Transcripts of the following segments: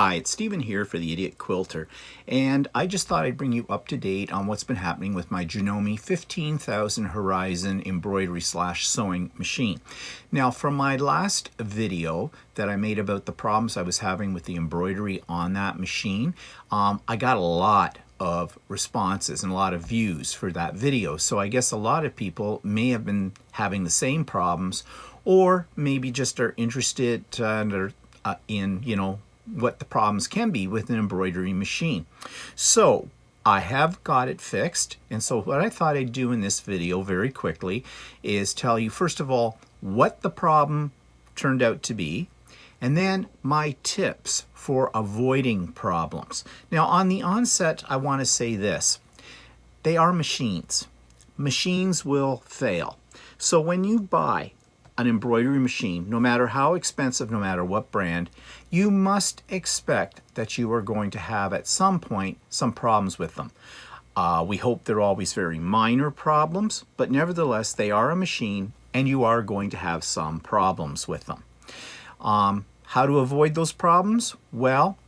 Hi, it's Stephen here for the Idiot Quilter, and I just thought I'd bring you up to date on what's been happening with my Janome 15,000 Horizon Embroidery / sewing machine. Now, from my last video that I made about the problems I was having with the embroidery on that machine, I got a lot of responses and a lot of views for that video. So I guess a lot of people may have been having the same problems, or maybe just are interested in, what the problems can be with an embroidery machine. So I have got it fixed, and so what I thought I'd do in this video very quickly is tell you, first of all, what the problem turned out to be, and then my tips for avoiding problems. Now, on the onset, I want to say this: they are machines. Machines will fail. So when you buy an embroidery machine, no matter how expensive, no matter what brand, you must expect that you are going to have at some point some problems with them. We hope they're always very minor problems, but nevertheless, they are a machine and you are going to have some problems with them. How to avoid those problems? Well,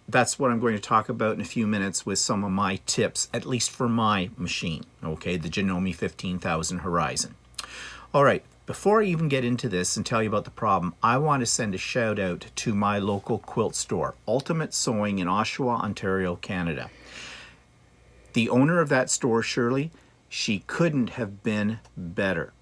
that's what I'm going to talk about in a few minutes with some of my tips, at least for my machine, okay, the Janome 15,000 Horizon. All right. Before I even get into this and tell you about the problem, I want to send a shout out to my local quilt store, Ultimate Sewing in Oshawa, Ontario, Canada. The owner of that store, Shirley, she couldn't have been better.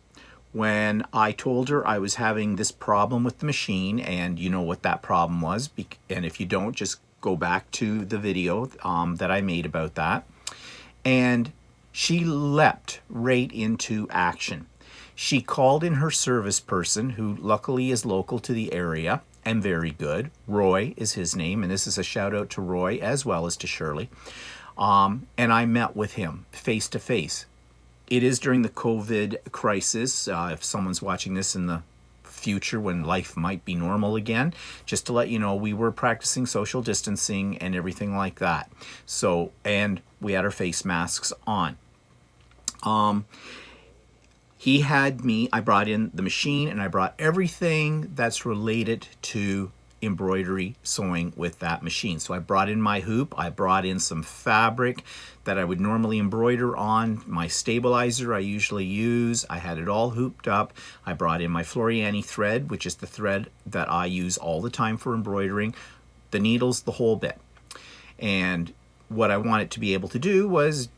When I told her I was having this problem with the machine, and you know what that problem was, and if you don't, just go back to the video that I made about that. And she leapt right into action. She called in her service person, who luckily is local to the area and very good. Roy is his name, and this is a shout out to Roy as well as to Shirley. And I met with him face to face. It is during the COVID crisis. If someone's watching this in the future when life might be normal again, just to let you know, we were practicing social distancing and everything like that. So, and we had our face masks on. He had me, I brought in the machine and I brought everything that's related to embroidery sewing with that machine. So I brought in my hoop, I brought in some fabric that I would normally embroider on, my stabilizer I usually use, I had it all hooped up. I brought in my Floriani thread, which is the thread that I use all the time for embroidering, the needles, the whole bit. And what I wanted to be able to do was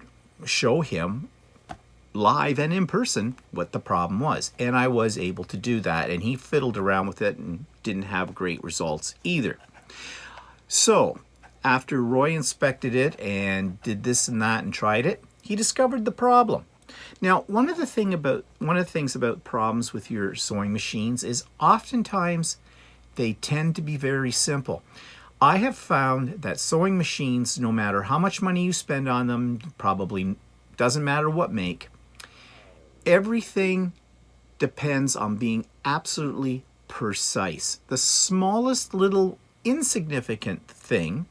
show him live and in person what the problem was, and I was able to do that, and he fiddled around with it and didn't have great results either. So after Roy inspected it and did this and that and tried it, he discovered the problem. Now, one of the things about problems with your sewing machines is oftentimes they tend to be very simple. I have found that sewing machines, no matter how much money you spend on them, probably doesn't matter what make, everything depends on being absolutely precise. The smallest little insignificant thing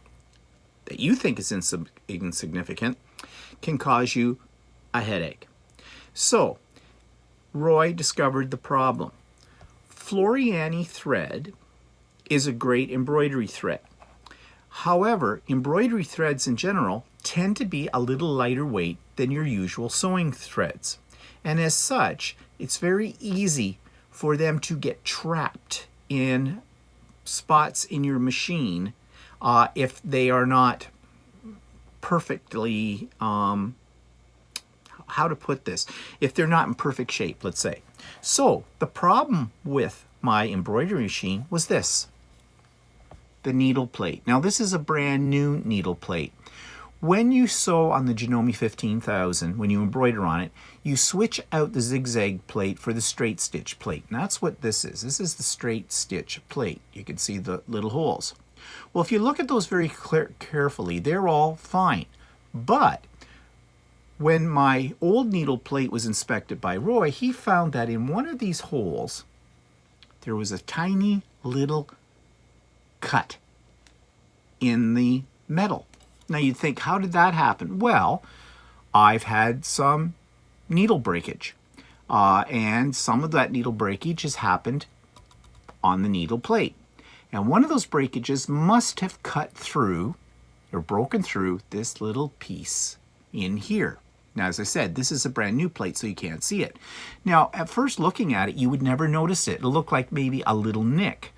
that you think is insignificant can cause you a headache. So Roy discovered the problem. Floriani thread is a great embroidery thread. However, embroidery threads in general tend to be a little lighter weight than your usual sewing threads. And as such, it's very easy for them to get trapped in spots in your machine if they are not perfectly, how to put this, if they're not in perfect shape, let's say. So the problem with my embroidery machine was this: the needle plate. Now, this is a brand new needle plate. When you sew on the Janome 15,000, when you embroider on it, you switch out the zigzag plate for the straight stitch plate. And that's what this is. This is the straight stitch plate. You can see the little holes. Well, if you look at those very carefully, they're all fine. But when my old needle plate was inspected by Roy, he found that in one of these holes, there was a tiny little cut in the metal. Now you'd think, how did that happen? Well, I've had some needle breakage, and some of that needle breakage has happened on the needle plate. And one of those breakages must have cut through or broken through this little piece in here. Now, as I said, this is a brand new plate, so you can't see it. Now, at first looking at it, you would never notice it. It'll look like maybe a little nick.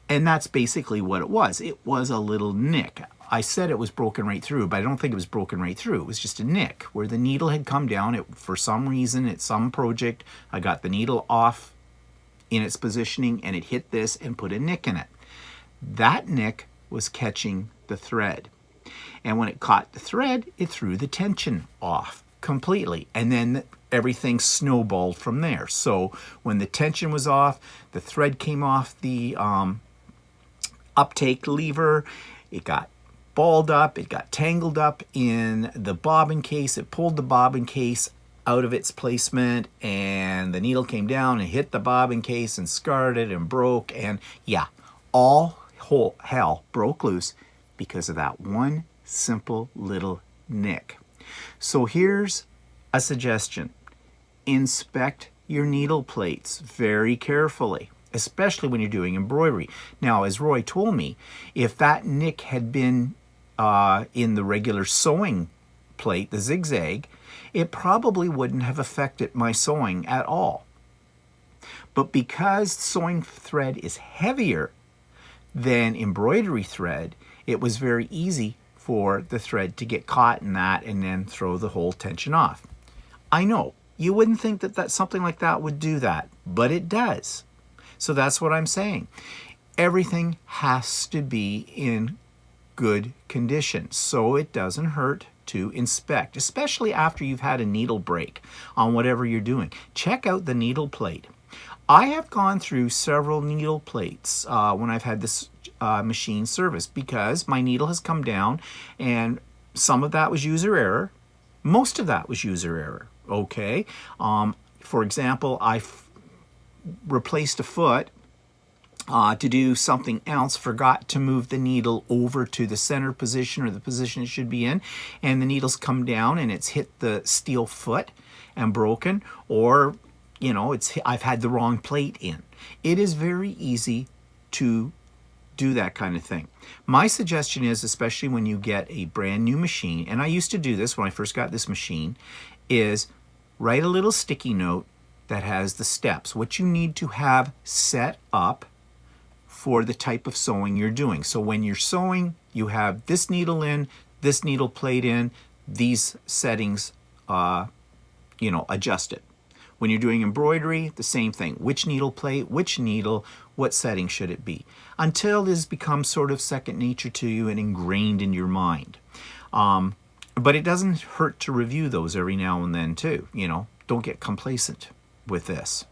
And that's basically what it was. It was a little nick. I said it was broken right through, but I don't think it was broken right through. It was just a nick where the needle had come down. For some reason, at some project, I got the needle off in its positioning, and it hit this and put a nick in it. That nick was catching the thread. And when it caught the thread, it threw the tension off completely. And then everything snowballed from there. So when the tension was off, the thread came off the uptake lever. It got balled up. It got tangled up in the bobbin case. It pulled the bobbin case out of its placement, and the needle came down and hit the bobbin case and scarred it and broke. And yeah, all hell broke loose because of that one simple little nick. So here's a suggestion. Inspect your needle plates very carefully, especially when you're doing embroidery. Now, as Roy told me, if that nick had been in the regular sewing plate, the zigzag, it probably wouldn't have affected my sewing at all. But because sewing thread is heavier than embroidery thread, it was very easy for the thread to get caught in that and then throw the whole tension off. I know, you wouldn't think that something like that would do that, but it does. So that's what I'm saying. Everything has to be in good condition so it doesn't hurt to inspect, especially after you've had a needle break on whatever you're doing. Check out the needle plate. I have gone through several needle plates when I've had this machine service because my needle has come down, and some of that was user error. Most of that was user error, okay? For example, I replaced a foot to do something else, forgot to move the needle over to the center position or the position it should be in, and the needle's come down and it's hit the steel foot and broken, or you know, I've had the wrong plate in. It is very easy to do that kind of thing. My suggestion is, especially when you get a brand new machine, and I used to do this when I first got this machine, is write a little sticky note that has the steps, what you need to have set up for the type of sewing you're doing. So when you're sewing, you have this needle in, this needle plate in, these settings, adjusted. When you're doing embroidery, the same thing. Which needle plate, which needle, what setting should it be? Until this becomes sort of second nature to you and ingrained in your mind. But it doesn't hurt to review those every now and then too. Don't get complacent with this.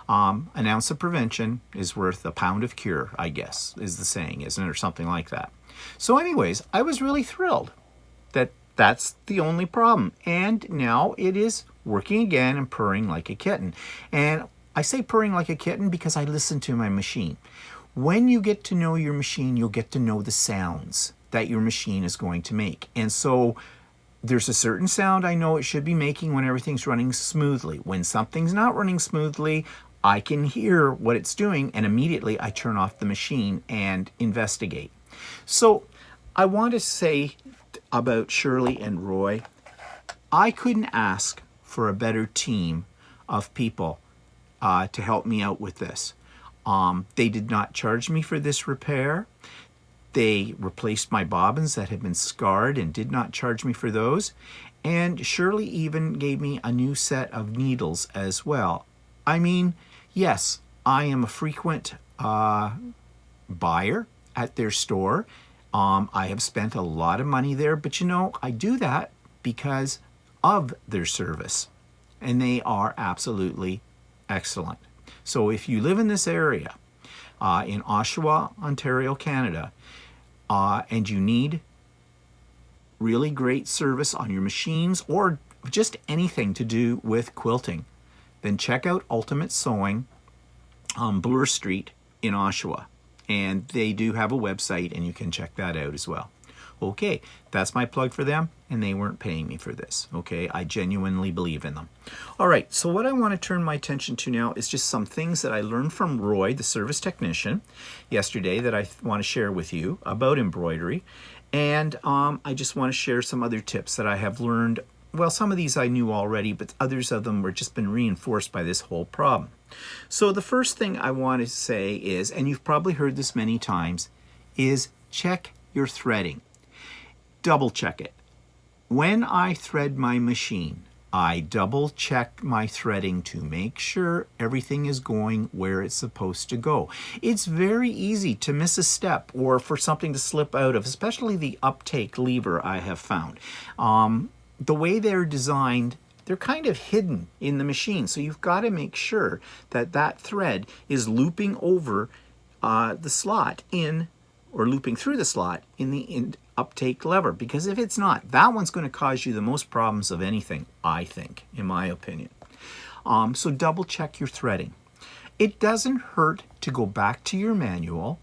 An ounce of prevention is worth a pound of cure, I guess, is the saying, isn't it? Or something like that. So anyways, I was really thrilled that that's the only problem. And now it is working again and purring like a kitten. And I say purring like a kitten because I listen to my machine. When you get to know your machine, you'll get to know the sounds that your machine is going to make. And so there's a certain sound I know it should be making when everything's running smoothly. When something's not running smoothly, I can hear what it's doing, and immediately I turn off the machine and investigate. So I want to say about Shirley and Roy, I couldn't ask for a better team of people to help me out with this. They did not charge me for this repair. They replaced my bobbins that had been scarred and did not charge me for those. And Shirley even gave me a new set of needles as well. I mean, yes, I am a frequent buyer at their store. I have spent a lot of money there, but I do that because of their service, and they are absolutely excellent. So if you live in this area, in Oshawa, Ontario, Canada, and you need really great service on your machines or just anything to do with quilting, then check out Ultimate Sewing on Bloor Street in Oshawa. And they do have a website, and you can check that out as well. Okay, that's my plug for them, and they weren't paying me for this. Okay, I genuinely believe in them. All right, so what I want to turn my attention to now is just some things that I learned from Roy, the service technician, yesterday that I want to share with you about embroidery. And I just want to share some other tips that I have learned. Well, some of these I knew already, but others of them were just been reinforced by this whole problem. So the first thing I want to say is, and you've probably heard this many times, is check your threading. Double check it. When I thread my machine, I double check my threading to make sure everything is going where it's supposed to go. It's very easy to miss a step or for something to slip out of, especially the uptake lever I have found. The way they're designed, they're kind of hidden in the machine. So you've got to make sure that that thread is looping over the slot in, or looping through the slot in the uptake lever, because if it's not, that one's going to cause you the most problems of anything, I think, in my opinion. So double check your threading. It doesn't hurt to go back to your manual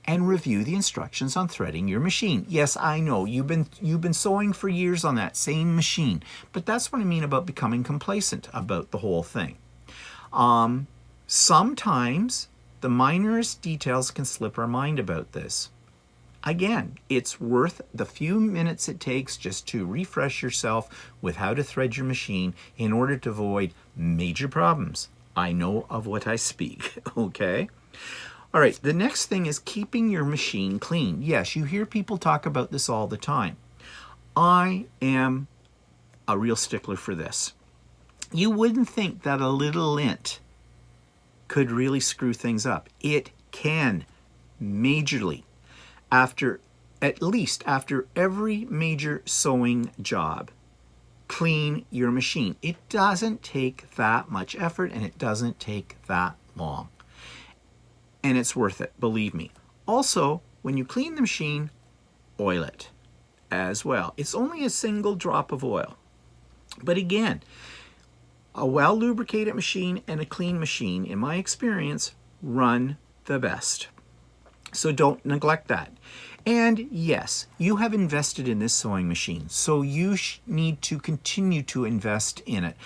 and review the instructions on threading your machine. Yes, I know you've been sewing for years on that same machine, but that's what I mean about becoming complacent about the whole thing. Sometimes the minorest details can slip our mind about this. Again, it's worth the few minutes it takes just to refresh yourself with how to thread your machine in order to avoid major problems. I know of what I speak, okay? All right, the next thing is keeping your machine clean. Yes, you hear people talk about this all the time. I am a real stickler for this. You wouldn't think that a little lint could really screw things up. It can, majorly. At least after every major sewing job, clean your machine. It doesn't take that much effort, and it doesn't take that long. And it's worth it, believe me. Also, when you clean the machine, oil it as well. It's only a single drop of oil. But again, a well-lubricated machine and a clean machine, in my experience, run the best. So don't neglect that. And yes, you have invested in this sewing machine, so you need to continue to invest in it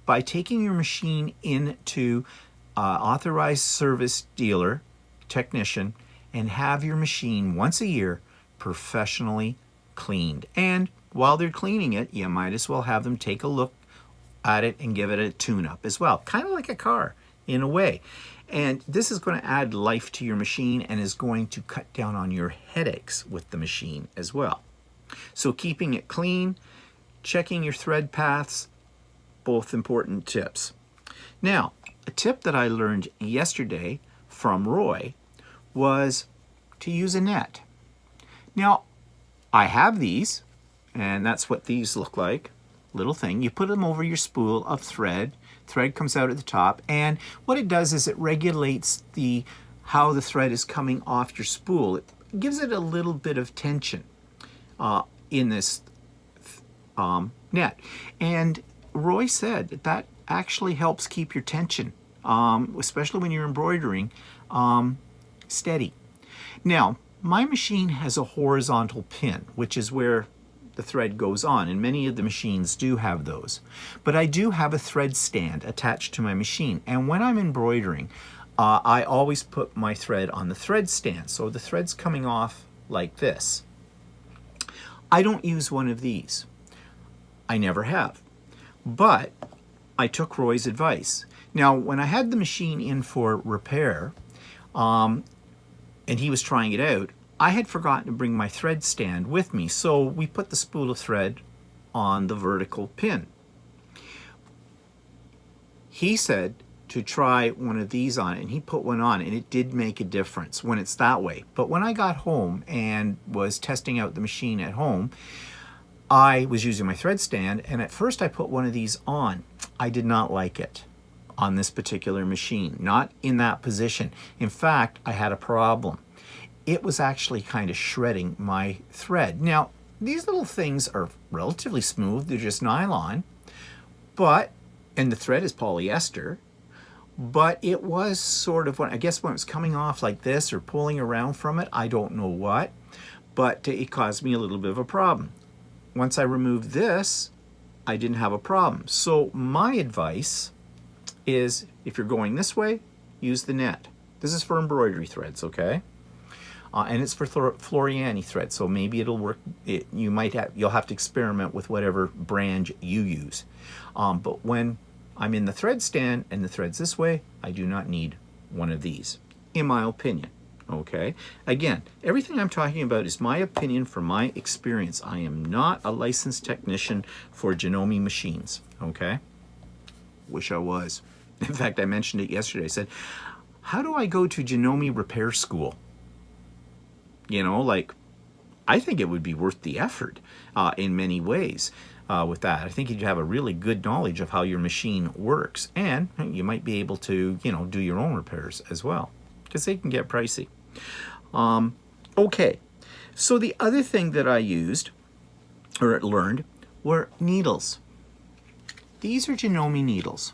by taking your machine into authorized service dealer, technician, and have your machine once a year professionally cleaned. And while they're cleaning it, you might as well have them take a look at it and give it a tune-up as well, kind of like a car in a way. And this is going to add life to your machine and is going to cut down on your headaches with the machine as well. So keeping it clean, checking your thread paths, both important tips. Now, a tip that I learned yesterday from Roy was to use a net. Now, I have these, and that's what these look like. Little thing. You put them over your spool of thread. Thread comes out at the top, and what it does is it regulates how the thread is coming off your spool. It gives it a little bit of tension in this net. And Roy said that actually helps keep your tension, especially when you're embroidering, steady. Now, my machine has a horizontal pin, which is where the thread goes on, and many of the machines do have those. But I do have a thread stand attached to my machine, and when I'm embroidering, I always put my thread on the thread stand, so the thread's coming off like this. I don't use one of these. I never have. But I took Roy's advice. Now, when I had the machine in for repair, and he was trying it out, I had forgotten to bring my thread stand with me, so we put the spool of thread on the vertical pin. He said to try one of these on it, and he put one on, and it did make a difference when it's that way. But when I got home and was testing out the machine at home, I was using my thread stand, and at first I put one of these on. I did not like it on this particular machine, not in that position. In fact, I had a problem. It was actually kind of shredding my thread. Now, these little things are relatively smooth. They're just nylon, and the thread is polyester, but it was sort of, I guess when it was coming off like this or pulling around from it, I don't know what, but it caused me a little bit of a problem. Once I removed this, I didn't have a problem. So my advice is, if you're going this way, use the net. This is for embroidery threads, okay? And it's for Floriani thread, so maybe it'll work. You'll have to experiment with whatever brand you use. But when I'm in the thread stand and the thread's this way, I do not need one of these, in my opinion. Okay. Again, everything I'm talking about is my opinion from my experience. I am not a licensed technician for Janome machines. Okay. Wish I was. In fact, I mentioned it yesterday. I said, how do I go to Janome repair school? You know, like, I think it would be worth the effort in many ways with that. I think you'd have a really good knowledge of how your machine works, and you might be able to, you know, do your own repairs as well, because they can get pricey. Okay, so the other thing that I used or learned were needles. These are Janome needles.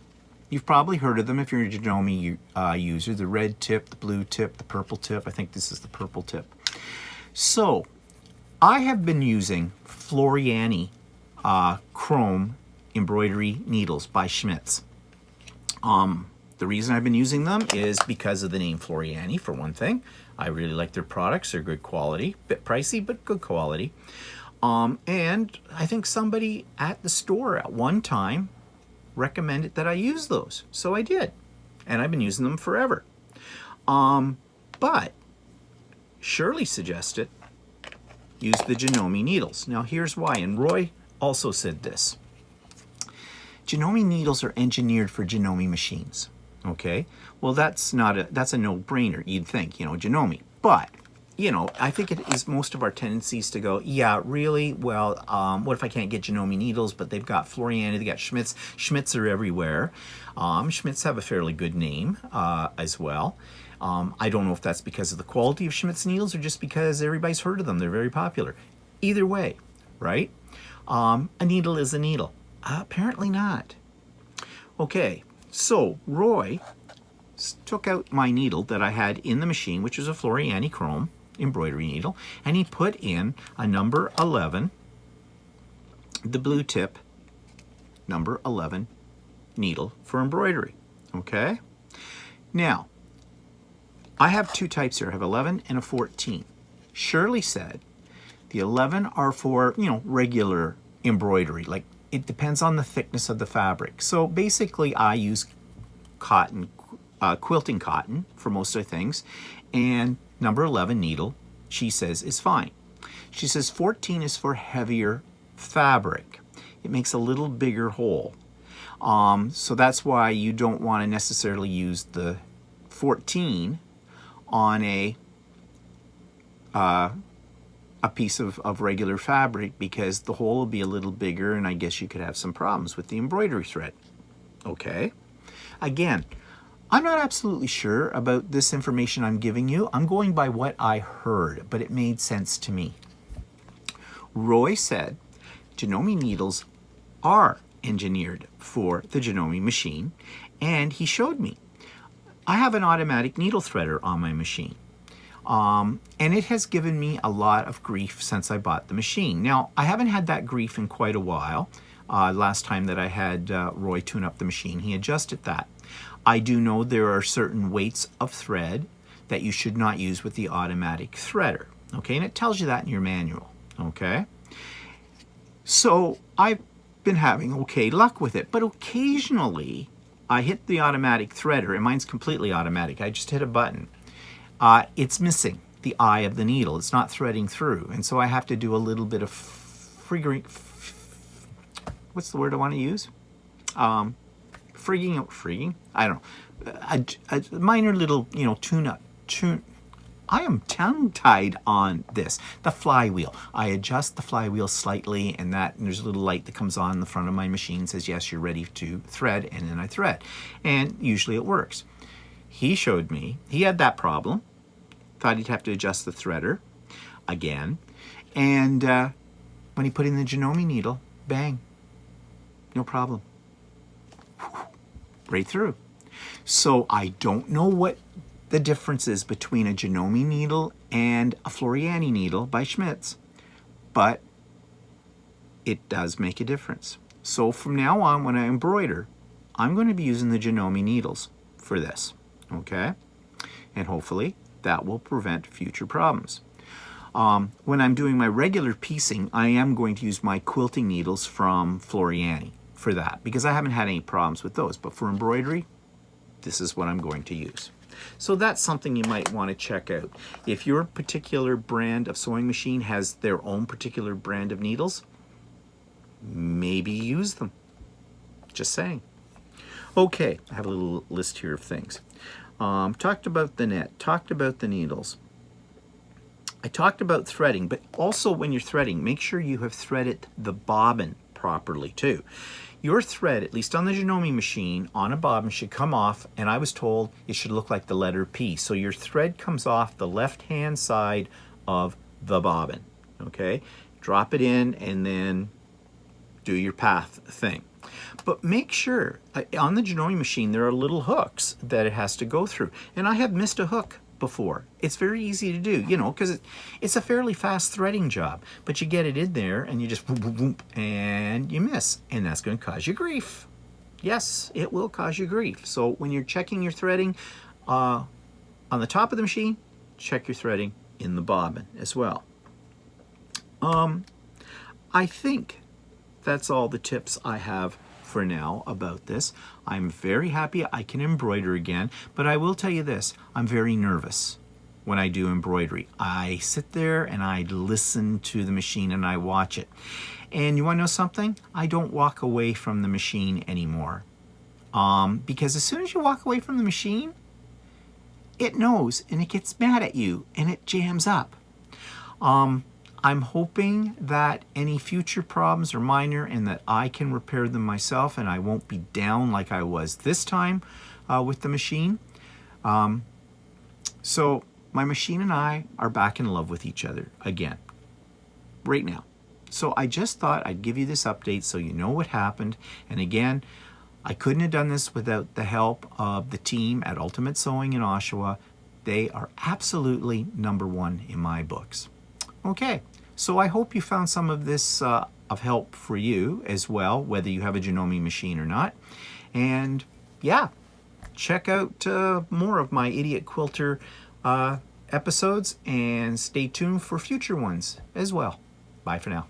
You've probably heard of them if you're a Janome user. The red tip, the blue tip, the purple tip. I think this is the purple tip. So I have been using Floriani chrome embroidery needles by Schmitz. The reason I've been using them is because of the name Floriani, for one thing. I really like their products. They're good quality, bit pricey, but good quality. And I think somebody at the store at one time recommended that I use those. So I did. And I've been using them forever. But Shirley suggested use the Janome needles. Now here's why, and Roy also said this. Janome needles are engineered for Janome machines. Okay, well that's a no-brainer, you'd think, you know, Janome. But, you know, I think it is most of our tendencies to go, yeah, really? Well, what if I can't get Janome needles, but they've got Floriani, they got Schmitz. Schmitz are everywhere. Schmitz have a fairly good name as well. I don't know if that's because of the quality of Schmitz needles or just because everybody's heard of them. They're very popular. Either way, right? A needle is a needle. Apparently not. Okay, so Roy took out my needle that I had in the machine, which was a Floriani chrome embroidery needle, and he put in a number 11, the blue tip, number 11 needle for embroidery. Okay? Now, I have two types here. I have 11 and a 14. Shirley said the 11 are for, you know, regular embroidery. Like, it depends on the thickness of the fabric. So basically I use cotton, quilting cotton for most of the things, and number 11 needle, she says, is fine. She says 14 is for heavier fabric. It makes a little bigger hole. So that's why you don't want to necessarily use the 14 on a piece of regular fabric, because the hole will be a little bigger, and I guess you could have some problems with the embroidery thread. Okay. Again, I'm not absolutely sure about this information I'm giving you. I'm going by what I heard, but it made sense to me. Roy said Janome needles are engineered for the Janome machine, and he showed me. I have an automatic needle threader on my machine. And it has given me a lot of grief since I bought the machine. Now, I haven't had that grief in quite a while. Last time that I had Roy tune up the machine, he adjusted that. I do know there are certain weights of thread that you should not use with the automatic threader. Okay, and it tells you that in your manual. Okay, so I've been having okay luck with it, but occasionally I hit the automatic threader, and mine's completely automatic. I just hit a button. It's missing the eye of the needle. It's not threading through. And so I have to do a little bit of what's the word I want to use? Frigging? I don't know. A minor little, you know, tune-up. I am tongue-tied on this. The flywheel. I adjust the flywheel slightly, and there's a little light that comes on the front of my machine, says, yes, you're ready to thread, and then I thread. And usually it works. He showed me, he had that problem. Thought he'd have to adjust the threader again. And when he put in the Janome needle, bang, no problem. Right through. So I don't know what the differences between a Janome needle and a Floriani needle by Schmidt's, but it does make a difference. So from now on, when I embroider, I'm going to be using the Janome needles for this, okay? And hopefully that will prevent future problems. When I'm doing my regular piecing, I am going to use my quilting needles from Floriani for that, because I haven't had any problems with those. But for embroidery, this is what I'm going to use. So that's something you might want to check out. If your particular brand of sewing machine has their own particular brand of needles, maybe use them. Just saying. Okay, I have a little list here of things. Talked about the net, talked about the needles. I talked about threading, but also when you're threading, make sure you have threaded the bobbin properly too. Your thread, at least on the Janome machine, on a bobbin should come off, and I was told it should look like the letter P. So your thread comes off the left-hand side of the bobbin, okay? Drop it in and then do your path thing. But make sure, on the Janome machine, there are little hooks that it has to go through. And I have missed a hook before. It's very easy to do, you know, because it's a fairly fast threading job. But you get it in there and you just whoop, whoop, whoop, and you miss. And that's going to cause you grief. Yes, it will cause you grief. So when you're checking your threading on the top of the machine, check your threading in the bobbin as well. I think that's all the tips I have for now about this. I'm very happy I can embroider again, but I will tell you this, I'm very nervous when I do embroidery. I sit there and I listen to the machine and I watch it. And you want to know something? I don't walk away from the machine anymore. Because as soon as you walk away from the machine, it knows and it gets mad at you and it jams up. I'm hoping that any future problems are minor and that I can repair them myself and I won't be down like I was this time with the machine. So my machine and I are back in love with each other again, right now. So I just thought I'd give you this update so you know what happened. And again, I couldn't have done this without the help of the team at Ultimate Sewing in Oshawa. They are absolutely #1 in my books. Okay, so I hope you found some of this of help for you as well, whether you have a Janome machine or not. And yeah, check out more of my Idiot Quilter episodes and stay tuned for future ones as well. Bye for now.